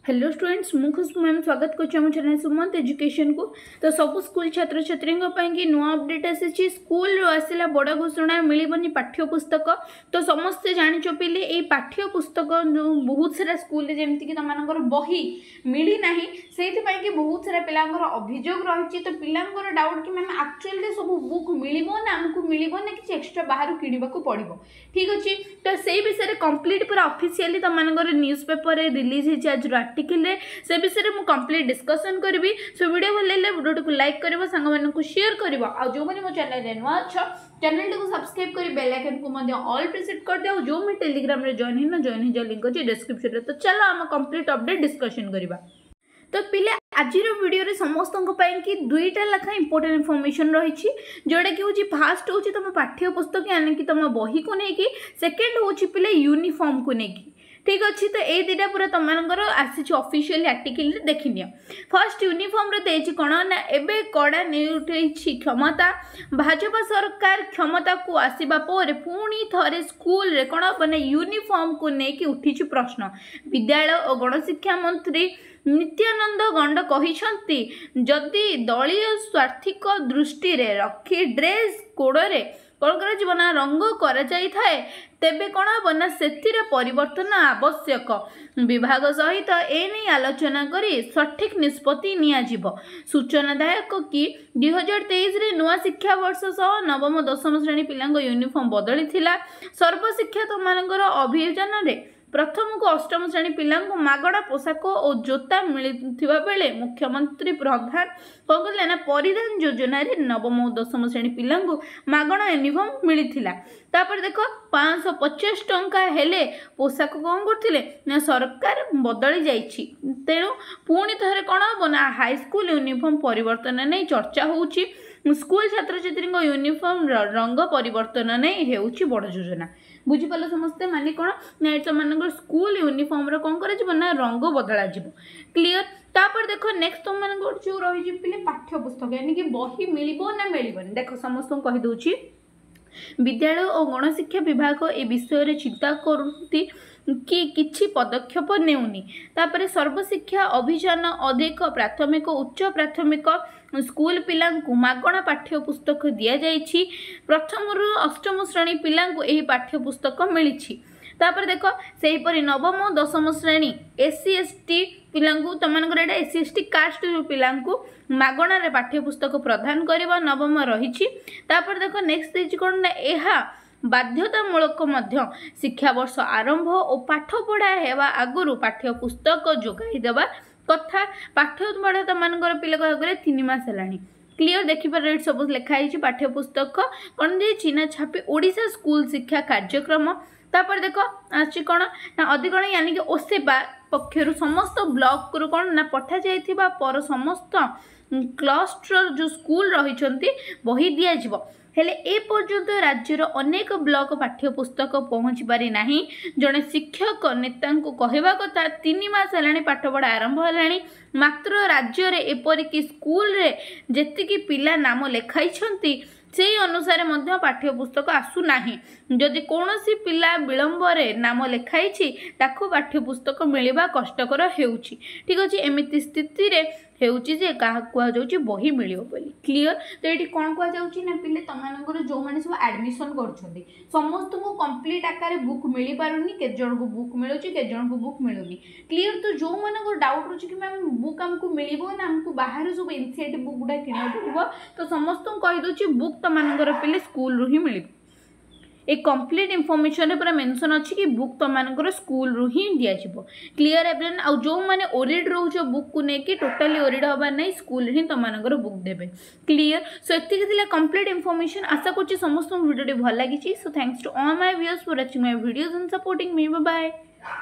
Hello students मु खुशबू ma'am स्वागत कर चैनल सुमंत एजुकेशन को। तो सब स्कूल छात्र छात्री की नुआ अपडेट आसी स्कूल आसला बड़ घोषणा मिलबनी पाठ्य पुस्तक। तो समस्ते जाच पिले ये पाठ्य पुस्तक जो बहुत सारा स्कूल जमीक तुम बही मिली ना से बहुत सारा पिलांर अभियोग रही। तो पिलांर डाउट कि मैम एक्चुअली सब बुक मिल ना आमको मिल ना कि एक्सट्रा बाहर किणवा पड़ो। ठीक अच्छे तो से विषय कंप्लीट पूरा ऑफिशियली तुम न्यूज़ पेपर रिलीज होती आज आर्टिकल से विषय में कंप्लीट डिस्कशन करी। सो वीडियो भल लगे वीडियो को लाइक कर सांग शेयर कर जो मैंने मो चैनल नुआ अच्छा चैनल को सब्सक्राइब कर बेल आइकन को ऑल प्रेसेट कर दिया। जो मैं टेलीग्राम रे जॉइन हो लिंक अच्छे डिस्क्रिप्शन तो चलो आम कंप्लीट अपडेट डिस्कशन करवा। तो पिले आज वीडियो रे समस्त कि दुईटा लेखा इंपोर्टेंट इनफॉरमेशन रही जोटा कि हूँ फास्ट हूँ तुम पाठ्य पुस्तक यानी कि तुम बही को लेकिन सेकेंड हूँ पिले यूनिफॉर्म को लेकिन। ठीक अच्छे तो ये दुटा पूरा तुम आसी ऑफिशियल आर्टिकल देखी नि। फर्स्ट यूनिफॉर्म देती कौन ना एवं कड़ा नहीं क्षमता भाजपा सरकार क्षमता को आसवा पर पुणी थे स्कूल रे कौन मैंने यूनिफॉर्म को लेकिन उठी प्रश्न। विद्यालय और गणशिक्षा मंत्री नित्यानंद गंड कहते जदि दलीय स्वार्थिक दृष्टि रखी ड्रेस कोडे कौन कर रंग कर तेबे कौन हम ना से परिवर्तन आवश्यक। विभाग सहित एने आलोचना करी सठिक निष्पत्ति नियाजिब। सूचनादायक कि 2023 रे नुआ शिक्षा वर्ष सह नवम दशम श्रेणी पिलांग यूनिफॉर्म बदली थिला। सर्वशिक्षा तुमर अभियान रे प्रथम को अष्टम श्रेणी पिलांग मागणा पोशाक और जोता मिलता बेले मुख्यमंत्री प्रधान कौन कले ना परिधान योजना रे नवम और दशम श्रेणी पिलांग मागणा यूनिफॉर्म मिलता। तापर देख 550 टंका हेले पोशाक कौन करथिले ना सरकार बदली जाइछि। तेणु पुणी थे कौन हम ना हाईस्कूल यूनिफॉर्म परिवर्तन नहीं चर्चा होउछि। स्कूल छात्र छात्री यूनिफॉर्म रंग परिवर्तन नहीं होउछि बड़ योजना। बुझिपाल समस्ते माने कौन ना तुम स्कूल यूनिफॉर्म कौन कर ना रंग बदला क्लीयर। तापर देख नेक्स्ट तुम जो रही पिले पाठ्य पुस्तक यानी कि बही मिल ना मिलबनी। देख समस्त कहीदे विद्यालय और गणशिक्षा विभाग ए विषय चिंता करती कि किछि पदक्षेप नेउनी। तापर सर्वशिक्षा अभियान अधिक प्राथमिक उच्च प्राथमिक स्कूल पिलांकु मागणा पाठ्य पुस्तक दिया जाइछि। प्रथम रु अष्टम श्रेणी पिलांकु एही पाठ्य पुस्तक मिलिछि। तापर देख से नवम दशम श्रेणी एससी एसटी पिलांकु तुमनकर एटा एससी एसटी कास्ट पिलांकु मागणा रे पाठ्य पुस्तक प्रदान करबा नवम रही। तापर देख नेक्स्ट देछि कोन ना एहा बाध्यतामूलक मध्य शिक्षा वर्ष आरंभ और पाठ पढ़ा हेबा आगुरु पाठ्य पुस्तक जोगाई देबा कथा। पाठ पढ़ा तुमनकर पिले कहगरे 3 मास हेलानी क्लियर देखिपारे सब लिखाई पाठ्य पुस्तक कौन देछि ना छापी ओडिशा स्कूल शिक्षा कार्यक्रम। तापर देख आछि कौन ना अधिकरण यानी कि ओसेबा पक्षर समस्त ब्लॉक रु कौन ना पठा जाइथिबा पर समस्त क्लस्टर जो स्कूल रही बही दिज्व हेले ए पर्यंत राज्यर अनेक ब्लॉक पाठ्य पुस्तक पहुँची पारि नाही। जड़े शिक्षक नेता कहवा कथा 3 मास हेलाणी पाठ पढ़ा आरंभ हेलाणी मात्र राज्य रे एपरिक स्कूल रे जेतिकी पिला नाम लेखाई से अनुसार मध्य पाठ्य पुस्तक आसु नाही। जदि कौनसी पिला विलंब रे नाम लेखाई ताकू पाठ्य पुस्तक मिलवा कष्टकर हेउची। ठीक अच्छे एमती स्थिति रे हेउची जे कहा कहुच्छी बही मिलियो बोली क्लियर। तो ये कौन कहुच्छी ना पिले तुम जो मैंने सब एडमिशन कर समस्त को कंप्लीट आकार बुक मिल पारुनी के जन को बुक मिलूँ के जन को बुक मिलूनी क्लियर। तो जो मन डाउट रोचे कि मैम बुक आमको मिल ना आमको बाहर सब एनसीईआरटी बुक गुड़ा किना पड़ो तो समस्त कहीदे बुक तुम पिले स्कूल रू ही मिल। एक कंप्लीट इनफॉरमेशन पूरा मेंशन अच्छी कि बुक तुम स्कूल रू ही दिज्व क्लीयर एवं आउ जो मैंने ओरिड रोच बुक को लेकिन टोटाली ओरिड हबार नहीं स्कूल ही तुम बुक देवे क्लीयर। सो ये कंप्लीट इनफॉरमेशन आशा कर समस्त वीडियो भल लगी। So thanks to all my viewers for watching my videos and supporting me. Bye bye.